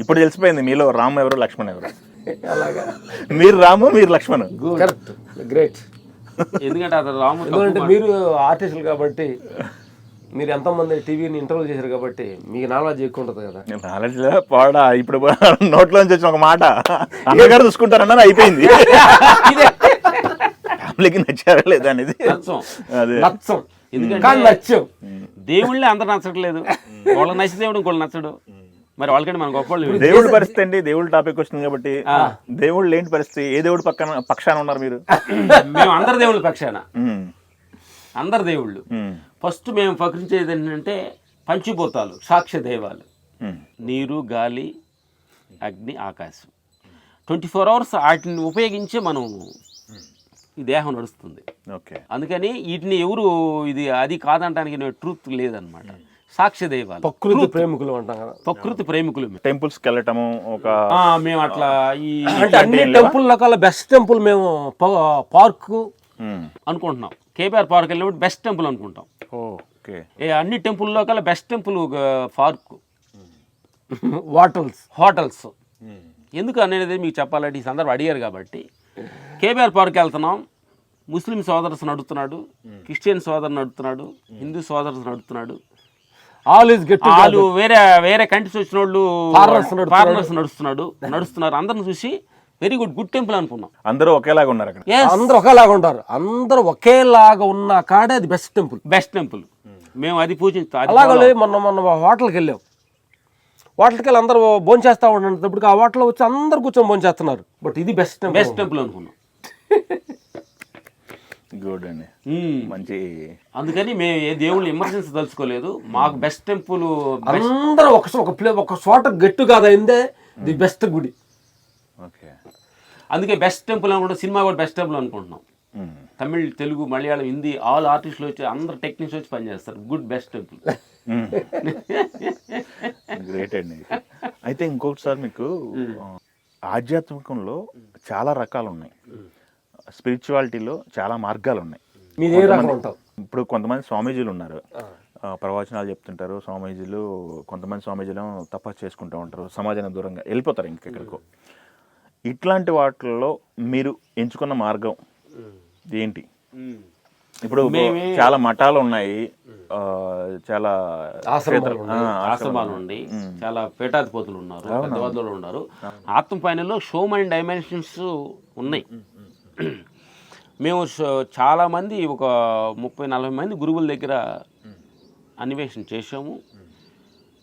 ఇప్పుడు తెలిసిపోయింది మీలో రామ్ ఎవరు లక్ష్మణ్ ఎవరు. అలాగా మీరు రాము, మీరు లక్ష్మణ్. Correct, great. ఎందుకంటే అతను రాము ఎందుకంటే మీరు ఆర్టిస్టులు కాబట్టి, మీరు ఎంతమంది టీవీని ఇంటర్వ్యూ చేశారు కాబట్టి మీకు నాలెడ్జ్ ఎక్కువ ఉంటుంది కదా. నాలెడ్జ్ పాడా ఇప్పుడు నోట్లోంచి వచ్చిన ఒక మాట అన్నగారు చూసుకుంటారన్నది అయిపోయింది. ఫ్యామిలీకి నచ్చారా లేదా అనేది అదే నచ్చం. ఎందుకంటే నచ్చం దేవుళ్ళే అందరు నచ్చట్లేదు. వాళ్ళకి నచ్చి దేవుడు ఇంకోళ్ళు నచ్చడు. మరి వాళ్ళకంటే మన గొప్ప వాళ్ళు. దేవుడి పరిస్థితి అండి, దేవుడి టాపిక్ వచ్చింది కాబట్టి దేవుళ్ళు ఏంటి పరిస్థితి? ఏ దేవుడి పక్షాన ఉన్నారు మీరు? మేము అందరు దేవుళ్ళ పక్షాన, అందరు దేవుళ్ళు. ఫస్ట్ మేము ప్రకటించేది ఏంటంటే పంచభూతాలు, సాక్ష్య దైవాలు, నీరు, గాలి, అగ్ని, ఆకాశం. 24 hours వాటిని ఉపయోగించి మనం ఈ దేహం నడుస్తుంది. ఓకే, అందుకని వీటిని ఎవరు ఇది అది కాదంటానికి ట్రూత్ లేదనమాట. సాక్ష్య దైవాలు, ప్రకృతి ప్రేమికులు అంటాం కదా. ప్రకృతి ప్రేమికులు. టెంపుల్స్కి వెళ్ళటము ఒక మేము అట్లా ఈ అంటే అన్ని టెంపుల్ రకాల బెస్ట్ టెంపుల్ మేము పార్కు అనుకుంటున్నాం. కేబీఆర్ పార్క్ వెళ్ళినప్పుడు బెస్ట్ టెంపుల్ అనుకుంటాం. ఓకే, అన్ని టెంపుల్లో కల్లా బెస్ట్ టెంపుల్ పార్క్, హోటల్స్. ఎందుకు అనేది మీకు చెప్పాలంటే ఈ సందర్భం అడిగారు కాబట్టి కేబీఆర్ పార్క్ వెళ్తున్నాం. ముస్లిం సోదరస్ నడుస్తున్నాడు, క్రిస్టియన్ సోదరు నడుతున్నాడు, హిందూ సోదరస్ నడుస్తున్నాడు. వాళ్ళు వేరే కంట్రీస్ వచ్చిన వాళ్ళు ఫారినర్స్ నడుస్తున్నారు. అందరిని చూసి వెరీ గుడ్ టెంపుల్ అనుకున్నాం. అందరూ ఒకేలాగా ఉన్నారు అక్కడ. అందరూ ఒకేలాగా ఉంటారు. అందరూ ఒకేలాగా ఉన్న కాడే అది బెస్ట్ టెంపుల్. మేము అది పూజిస్తాం. అలాగే మొన్న హోటల్కి వెళ్ళాం. హోటల్కి వెళ్ళి అందరూ భోంచేస్తా ఉన్నప్పుడు ఆ హోటల్లో వచ్చి అందరు కూర్చొని భోంచేస్తున్నారు. బట్ ఇది బెస్ట్ టెంపుల్ అనుకున్నాం. గుడ్ అండి, మంచి. అందుకని మేము ఏ దేవుళ్ళు ఎమర్జెన్సీ తలుచుకోలేదు. మాకు బెస్ట్ టెంపుల్ అందరూ ఒక చోట గట్టు కాదైందే ది బెస్ట్ గుడి. ఓకే, అందుకే బెస్ట్ టెంపుల్ అనుకుంటాం. సినిమా కూడా బెస్ట్ టెంపుల్ అనుకుంటున్నాం. తమిళ్, తెలుగు, మలయాళం, హిందీ ఆల్ ఆర్టిస్టులు వచ్చి అందరు టెక్నీషియన్స్ వచ్చి పనిచేస్తారు. Good best temple. గ్రేట్ అండి. అయితే ఇంకొకటి సార్, మీకు ఆధ్యాత్మికంలో చాలా రకాలు ఉన్నాయి, స్పిరిచువాలిటీలో చాలా మార్గాలు ఉన్నాయి. ఇప్పుడు కొంతమంది స్వామీజీలు ఉన్నారు, ప్రవచనాలు చెప్తుంటారు స్వామీజీలు. కొంతమంది స్వామీజీలు తపస్సు చేసుకుంటూ ఉంటారు, సమాజానికి దూరంగా వెళ్ళిపోతారు ఇంకెక్కడికో. ఇట్లాంటి వాటిల్లో మీరు ఎంచుకున్న మార్గం ఏంటి? ఇప్పుడు చాలా మఠాలు ఉన్నాయి, చాలా ఆశ్రమాలు ఉన్నాయి, చాలా పీఠాధిపతులు ఉన్నారు, పెద్దవాళ్ళు ఉన్నారు. ఆత్మ పైనలో సో మెనీ డైమెన్షన్స్ ఉన్నాయి. మేము చాలామంది ఒక 30-40 మంది గురువుల దగ్గర అన్వేషణ చేసాము,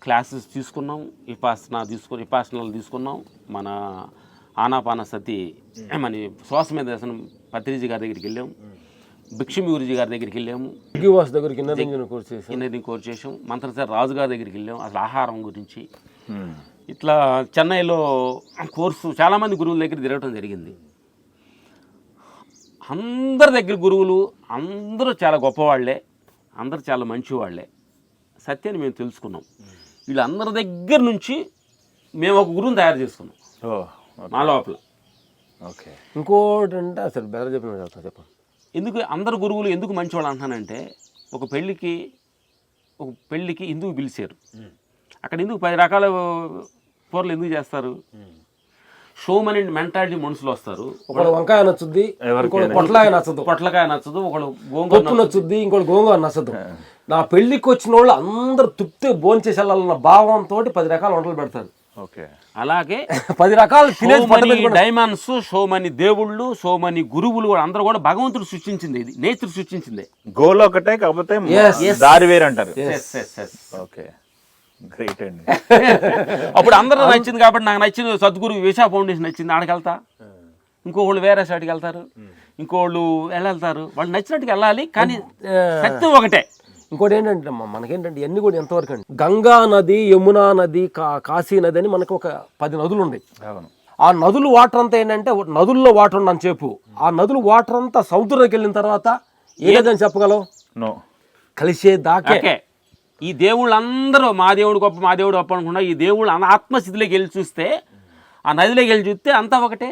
క్లాసెస్ తీసుకున్నాం, విపాసనలు తీసుకున్నాం. మన ఆనాపాన సతి, మన శ్వాస మీద పత్రిజీ గారి దగ్గరికి వెళ్ళాము, భిక్షమి గురుజీ గారి దగ్గరికి వెళ్ళాము, ఇన్నరింగ్ కోర్స్ చేసాం, మంత్రసారి రాజు గారి దగ్గరికి వెళ్ళాము, అసలు ఆహారం గురించి. ఇట్లా చెన్నైలో కోర్సు చాలామంది గురువుల దగ్గర తిరగటం జరిగింది. అందరి దగ్గర గురువులు అందరూ చాలా గొప్పవాళ్లే, అందరూ చాలా మంచివాళ్లే. సత్యాన్ని మేము తెలుసుకున్నాం. వీళ్ళందరి దగ్గర నుంచి మేము ఒక గురువుని తయారు చేసుకున్నాం మా లోపల. ఓకే, ఇంకోటి అంటే అసలు బెదర్ చెప్పండి. ఎందుకు అందరు గురువులు ఎందుకు మంచివాళ్ళు అంటానంటే, ఒక పెళ్ళికి ఎందుకు పిలిచారు, అక్కడ ఎందుకు 10 రకాల కూరలు ఎందుకు చేస్తారు? షోమ్ అనే మెంటాలిటీ మనుషులు వస్తారు. ఒకడు వంకాయ నచ్చుద్ది, పొట్లకాయ నచ్చదు, ఒకడు గోంగూర నచ్చుద్ది, ఇంకోటి గోంగూర నచ్చదు. నా పెళ్లికి వచ్చిన వాళ్ళు అందరు తృప్తి భోంచేసి వెళ్ళాలన్న భావంతో 10 రకాల వంటలు పెడతారు. అలాగే 10 రకాలు డైమండ్స్, సో మనీ దేవుళ్ళు, సో మనీ గురువులు కూడా అందరూ కూడా భగవంతుడు సృష్టించింది, ఇది నేచర్ సృష్టించింది. గోల్ ఒకటే, కాకపోతే దారి వేరు అంటారు. ఓకే, గ్రేట్ అండి. అప్పుడు అందరూ నచ్చింది కాబట్టి నాకు నచ్చింది సద్గురు విశా ఫౌండేషన్ నచ్చింది, ఆడికి వెళ్తా. ఇంకోళ్ళు వేరే సైడ్కి వెళ్తారు, ఇంకోళ్ళు వెళ్తారు. వాళ్ళు నచ్చినట్టుగా వెళ్ళాలి, కానీ సత్యం ఒకటే. ఇంకోటి ఏంటంటే మనకేంటంటే ఇవన్నీ కూడా ఎంతవరకు అండి, గంగా నది, యమునా నది, కాశీ నది అని మనకు ఒక 10 నదులు ఉన్నాయి. ఆ నదులు వాటర్ అంతా ఏంటంటే, నదుల్లో వాటర్ ఉండని చెప్పు, ఆ నదులు వాటర్ అంతా సముద్రంలోకి వెళ్ళిన తర్వాత ఏదని చెప్పగలవు? కలిసే దాకే. ఈ దేవుళ్ళందరూ మా దేవుడు గొప్ప అనుకున్నా, ఈ దేవుళ్ళు ఆత్మస్థితిలోకి వెళ్ళి చూస్తే, ఆ నదిలోకి వెళ్ళి చూస్తే అంతా ఒకటే.